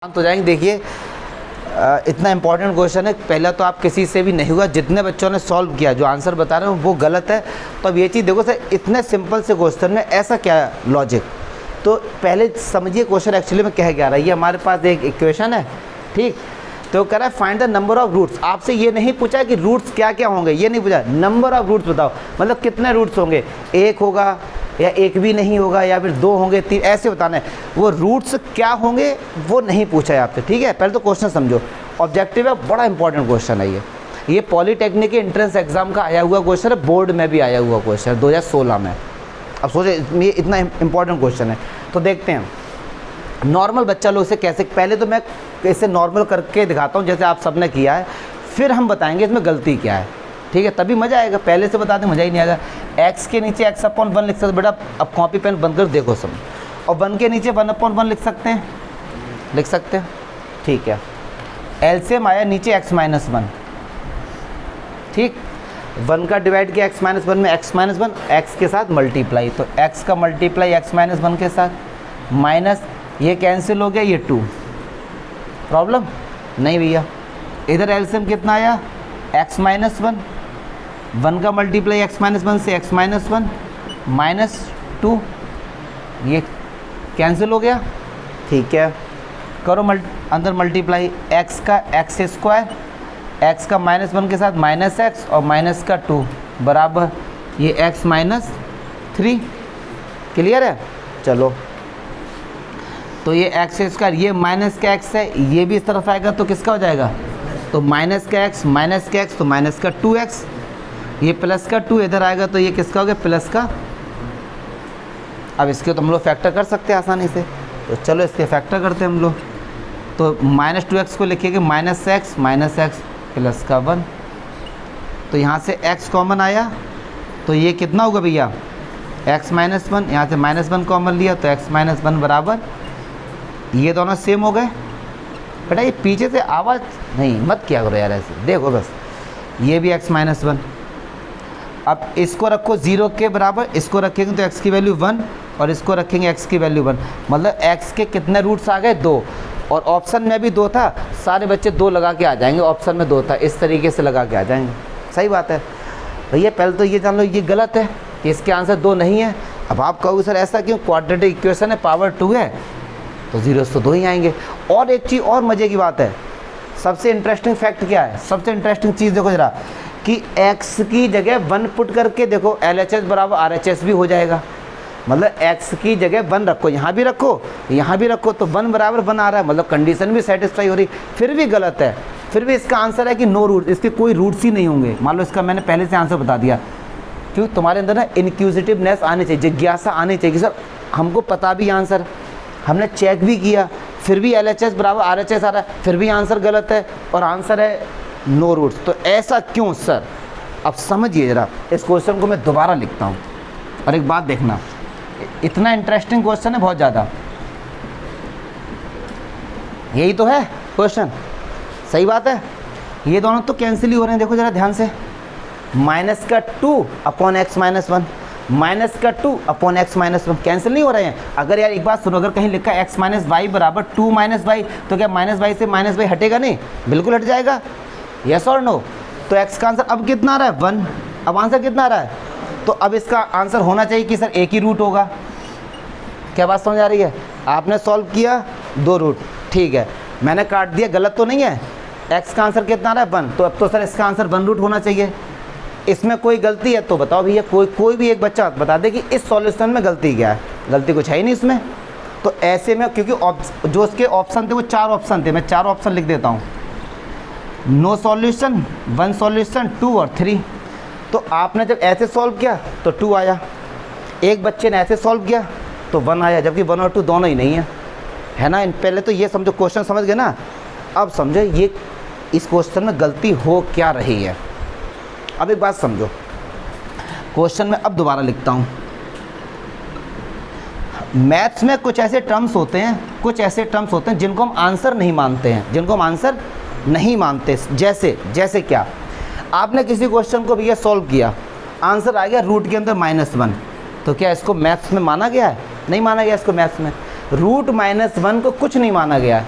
शांत हो जाएंगे। देखिए इतना इंपॉर्टेंट क्वेश्चन है, पहला तो आप किसी से भी नहीं हुआ, जितने बच्चों ने सॉल्व किया जो आंसर बता रहे हैं वो गलत है। तो अब ये चीज़ देखो सर, इतने सिंपल से क्वेश्चन में ऐसा क्या लॉजिक, तो पहले समझिए क्वेश्चन एक्चुअली में कह क्या रहा है। ये हमारे पास एक इक्वेशन है, ठीक, तो कह रहा है find the number of roots. आपसे ये नहीं पूछा कि रूट्स क्या क्या होंगे, ये नहीं पूछा, नंबर ऑफ रूट्स बताओ, मतलब कितने रूट्स होंगे, एक होगा या एक भी नहीं होगा या फिर दो होंगे, तीन, ऐसे बताना है। वो रूट्स क्या होंगे वो नहीं पूछा है आपसे, ठीक है। पहले तो क्वेश्चन समझो, ऑब्जेक्टिव है, बड़ा इंपॉर्टेंट क्वेश्चन है ये पॉलीटेक्निक के एंट्रेंस एग्जाम का आया हुआ क्वेश्चन है, बोर्ड में भी आया हुआ क्वेश्चन है 2016 में। अब सोचे ये इतना इंपॉर्टेंट क्वेश्चन है, तो देखते हैं नॉर्मल बच्चा लोग इसे कैसे, पहले तो मैं इसे नॉर्मल करके दिखाता हूँ जैसे आप सबने किया है, फिर हम बताएंगे इसमें गलती क्या है, ठीक है, तभी मज़ा आएगा। पहले से बता दें मज़ा ही नहीं आएगा। x के नीचे x/1 लिख सकते बेटा, अब कॉपी पेन बंद कर देखो सब, और 1 के नीचे 1/1 लिख सकते हैं, ठीक है। एलसीएम आया नीचे x-1, ठीक, 1 का डिवाइड किया x-1 में, x-1 x के साथ मल्टीप्लाई, तो x का मल्टीप्लाई x-1 के साथ, माइनस ये कैंसिल हो गया, ये 2, प्रॉब्लम नहीं भैया। इधर एलसीएम कितना आया x-1, 1 का मल्टीप्लाई x-1 से x-1 माइनस 2, ये कैंसिल हो गया, ठीक है। करो अंदर मल्टीप्लाई, x का x² x का -1 के साथ -x और माइनस का 2 बराबर ये x-3, क्लियर है। चलो तो ये x², ये माइनस का x है, ये भी इस तरफ आएगा तो किसका हो जाएगा, तो माइनस का x तो माइनस का 2x, ये प्लस का 2 इधर आएगा तो ये किसका हो गया, प्लस का। अब इसके तो हम लोग फैक्टर कर सकते हैं आसानी से, तो चलो इसके फैक्टर करते हैं हम लोग। तो -2x को लिखेंगे -x प्लस का 1, तो यहाँ से x कॉमन आया तो ये कितना होगा भैया x-1, यहाँ से -1 कॉमन लिया तो x-1 बराबर, ये दोनों सेम हो गए। बेटा ये पीछे से आवाज़ नहीं मत किया करो यार ऐसे, देखो बस, ये भी x-1। अब इसको रखो 0 के बराबर, इसको रखेंगे तो x की वैल्यू 1 और इसको रखेंगे x की वैल्यू 1, मतलब x के कितने रूट्स आ गए, 2, और ऑप्शन में भी 2 था, सारे बच्चे 2 लगा के आ जाएंगे, ऑप्शन में 2 था, इस तरीके से लगा के आ जाएंगे, सही बात है भैया। पहले तो ये जान लो ये गलत है कि इसके आंसर 2 नहीं है। अब आप कहोगे सर ऐसा क्यों, क्वाड्रेटिक इक्वेशन है, पावर 2 है तो 0 तो 2 ही आएंगे। और एक चीज़ और मज़े की बात है, सबसे इंटरेस्टिंग फैक्ट क्या है, सबसे इंटरेस्टिंग चीज़ देखो जरा, कि x की जगह 1 पुट करके देखो LHS बराबर RHS भी हो जाएगा, मतलब x की जगह 1 रखो, यहाँ भी रखो यहाँ भी रखो, तो 1 बराबर 1 आ रहा है, मतलब कंडीशन भी सेटिस्फाई हो रही, फिर भी गलत है। फिर भी इसका आंसर है कि नो रूट, इसके कोई रूट्स ही नहीं होंगे। मान लो इसका मैंने पहले से आंसर बता दिया, क्यों, तुम्हारे अंदर ना इनक्यूजिटिवनेस आनी चाहिए, जिज्ञासा आनी चाहिए कि सर हमको पता भी आंसर, हमने चेक भी किया, फिर भी LHS बराबर RHS आ रहा है, फिर भी आंसर गलत है और आंसर है नो रूट्स। तो ऐसा क्यों सर, अब समझिए ज़रा, इस क्वेश्चन को मैं दोबारा लिखता हूँ, और एक बात देखना, इतना इंटरेस्टिंग क्वेश्चन है बहुत ज़्यादा, यही तो है क्वेश्चन, सही बात है। ये दोनों तो कैंसिल ही हो रहे हैं, देखो ज़रा ध्यान से, माइनस का 2 अपॉन x-1, माइनस का 2 अपॉन x-1 कैंसिल नहीं हो रहे हैं। अगर यार एक बात सुनो, अगर कहीं लिखा है x-y बराबर 2 y, तो क्या -y से -y हटेगा नहीं, बिल्कुल हट जाएगा, यस और नो। तो x का आंसर अब कितना आ रहा है, 1, अब आंसर कितना आ रहा है, तो अब इसका आंसर होना चाहिए कि सर एक ही रूट होगा। क्या बात समझ आ रही है, आपने सॉल्व किया 2 रूट, ठीक है, मैंने काट दिया, गलत तो नहीं है, x का आंसर कितना आ रहा है 1, तो अब तो सर इसका आंसर 1 रूट होना चाहिए। इसमें कोई गलती है तो बताओ भैया, कोई भी एक बच्चा बता दे कि इस सॉल्यूशन में गलती क्या है, गलती कुछ है ही नहीं इसमें। तो ऐसे में क्योंकि जो उसके ऑप्शन थे वो 4 ऑप्शन थे, मैं 4 ऑप्शन लिख देता हूँ, नो सॉल्यूशन, 1 सॉल्यूशन, 2 और 3। तो आपने जब ऐसे सॉल्व किया तो 2 आया, एक बच्चे ने ऐसे सॉल्व किया तो 1 आया, जबकि 1 और 2 दोनों ही नहीं है ना। पहले तो ये समझो, क्वेश्चन समझ गए ना, अब समझो ये इस क्वेश्चन में गलती हो क्या रही है। अब एक बात समझो, क्वेश्चन में अब दोबारा लिखता हूँ, मैथ्स में कुछ ऐसे टर्म्स होते हैं जिनको हम आंसर नहीं मानते, जैसे क्या, आपने किसी क्वेश्चन को भैया सॉल्व किया, आंसर आ गया रूट के अंदर -1, तो क्या इसको मैथ्स में माना गया है, नहीं माना गया इसको मैथ्स में। रूट -1 को कुछ नहीं माना गया है,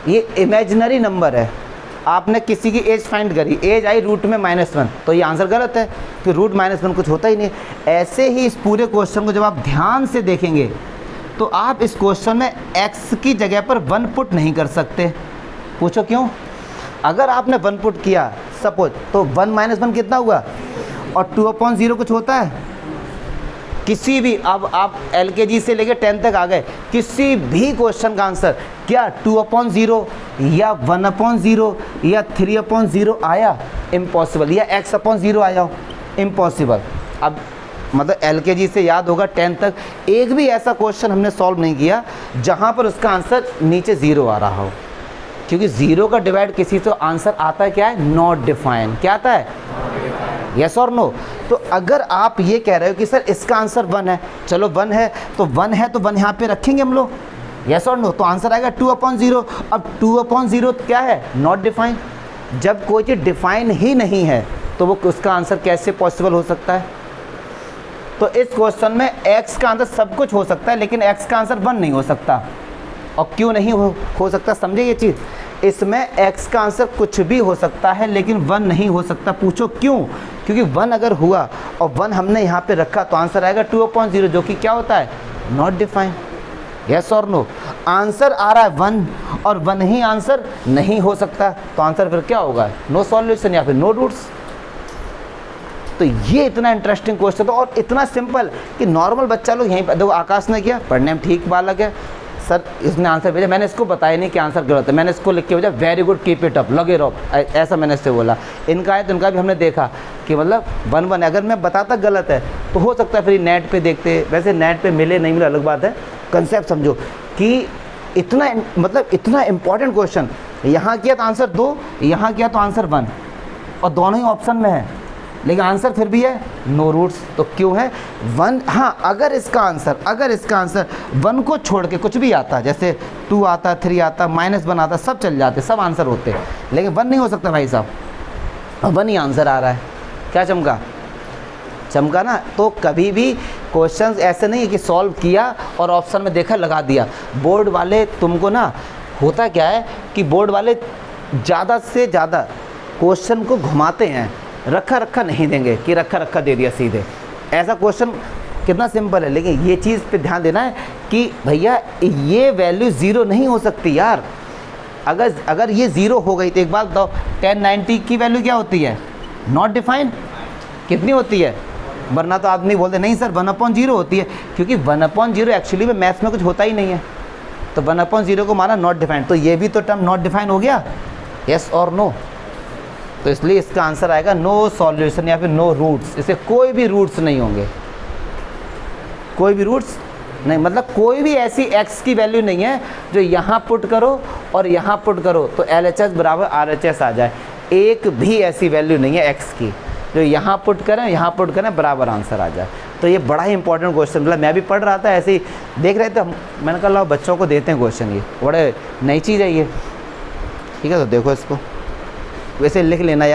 ये इमेजिनरी नंबर है। आपने किसी की एज फाइंड करी, एज आई रूट में -1, तो ये आंसर गलत है कि रूट -1 कुछ होता ही नहीं। ऐसे ही इस पूरे क्वेश्चन को जब आप ध्यान से देखेंगे तो आप इस क्वेश्चन में x की जगह पर 1 पुट नहीं कर सकते। पूछो क्यों? अगर आपने 1 पुट किया सपोज, तो 1 - 1 कितना हुआ, और 2/0 कुछ होता है? किसी भी, अब आप LKG से लेके 10 तक आ गए, किसी भी क्वेश्चन का आंसर क्या 2/0 या 1/0 या 3/0 आया? इम्पॉसिबल। या x/0 आया हो? इम्पॉसिबल। अब मतलब LKG से याद होगा 10 तक एक भी ऐसा क्वेश्चन हमने सॉल्व नहीं किया जहाँ पर उसका आंसर नीचे 0 आ रहा हो, क्योंकि 0 का डिवाइड किसी से आंसर आता है क्या है? Not define. क्या आता है? यस और नो। तो अगर आप ये कह रहे हो कि सर इसका आंसर 1 है, चलो 1 है तो 1 है तो 1 यहाँ पे रखेंगे हम लोग, यस और नो, तो आंसर आएगा 2/0। अब 2/0 क्या है? Not define. जब कोई चीज़ डिफाइन ही नहीं है तो वो उसका आंसर कैसे पॉसिबल हो सकता है? तो इस क्वेश्चन में x का आंसर सब कुछ हो सकता है, लेकिन x का आंसर 1 नहीं हो सकता। और क्यों नहीं हो सकता, समझे ये चीज़? इसमें x का आंसर कुछ भी हो सकता है लेकिन 1 नहीं हो सकता। पूछो क्यों? क्योंकि 1 अगर हुआ और 1 हमने यहाँ पे रखा तो आंसर आएगा 2/0, जो कि क्या होता है? Not define. यस और नो? आंसर आ रहा है 1 और 1 ही आंसर नहीं हो सकता, तो आंसर फिर क्या होगा? नो सॉल्यूशन या फिर नो रूट्स। तो ये इतना इंटरेस्टिंग क्वेश्चन था और इतना सिंपल कि नॉर्मल बच्चा लोग यहीं पर, देखो आकाश ने किया, पढ़ने में ठीक बालक है, सर इसने आंसर भेजा, मैंने इसको बताया नहीं कि आंसर गलत है, मैंने इसको लिख के भेजा very good keep it up, लगे रहो, ऐसा मैंने इससे बोला। इनका है तो इनका भी हमने देखा कि मतलब 1-1, अगर मैं बताता गलत है तो हो सकता है फिर नेट पे देखते, वैसे नेट पे मिले नहीं मिले अलग बात है, कंसेप्ट समझो कि इतना मतलब इतना इंपॉर्टेंट क्वेश्चन, यहाँ किया तो आंसर 2, यहाँ किया तो आंसर 1, और दोनों ही ऑप्शन में है, लेकिन आंसर फिर भी है नो रूट्स। तो क्यों है 1? हाँ, अगर इसका आंसर 1 को छोड़ के कुछ भी आता, जैसे 2 आता, 3 आता, -1 आता, सब चल जाते, सब आंसर होते, लेकिन 1 नहीं हो सकता भाई साहब, 1 ही आंसर आ रहा है। क्या चमका ना? तो कभी भी क्वेश्चंस ऐसे नहीं है कि सॉल्व किया और ऑप्शन में देखा लगा दिया। बोर्ड वाले तुमको ना, होता क्या है कि बोर्ड वाले ज़्यादा से ज़्यादा क्वेश्चन को घुमाते हैं, रखा नहीं देंगे कि रखा दे दिया सीधे। ऐसा क्वेश्चन कितना सिंपल है, लेकिन ये चीज़ पे ध्यान देना है कि भैया ये वैल्यू 0 नहीं हो सकती यार। अगर ये 0 हो गई तो एक बात बताओ, 1090 की वैल्यू क्या होती है? Not define. कितनी होती है? वरना तो आदमी बोलते नहीं सर 1/0 होती है, क्योंकि 1/0 एक्चुअली में मैथ्स में कुछ होता ही नहीं है, तो 1/0 को माना नॉट डिफाइंड, तो ये भी तो टर्म नॉट डिफाइन हो गया, यस और नो। तो इसलिए इसका आंसर आएगा नो सॉल्यूशन या फिर नो रूट्स। इसे कोई भी रूट्स नहीं होंगे, कोई भी रूट्स नहीं, मतलब कोई भी ऐसी x की वैल्यू नहीं है जो यहाँ पुट करो और यहाँ पुट करो तो LHS बराबर RHS आ जाए। एक भी ऐसी वैल्यू नहीं है x की जो यहाँ पुट करें बराबर आंसर आ जाए। तो ये बड़ा ही इंपॉर्टेंट क्वेश्चन, मतलब मैं भी पढ़ रहा था ऐसे ही देख रहे थे हम, मैंने कहा लो बच्चों को देते हैं क्वेश्चन, ये बड़े नई चीज़ है ये, ठीक है। तो देखो इसको वैसे लिख लेना यार।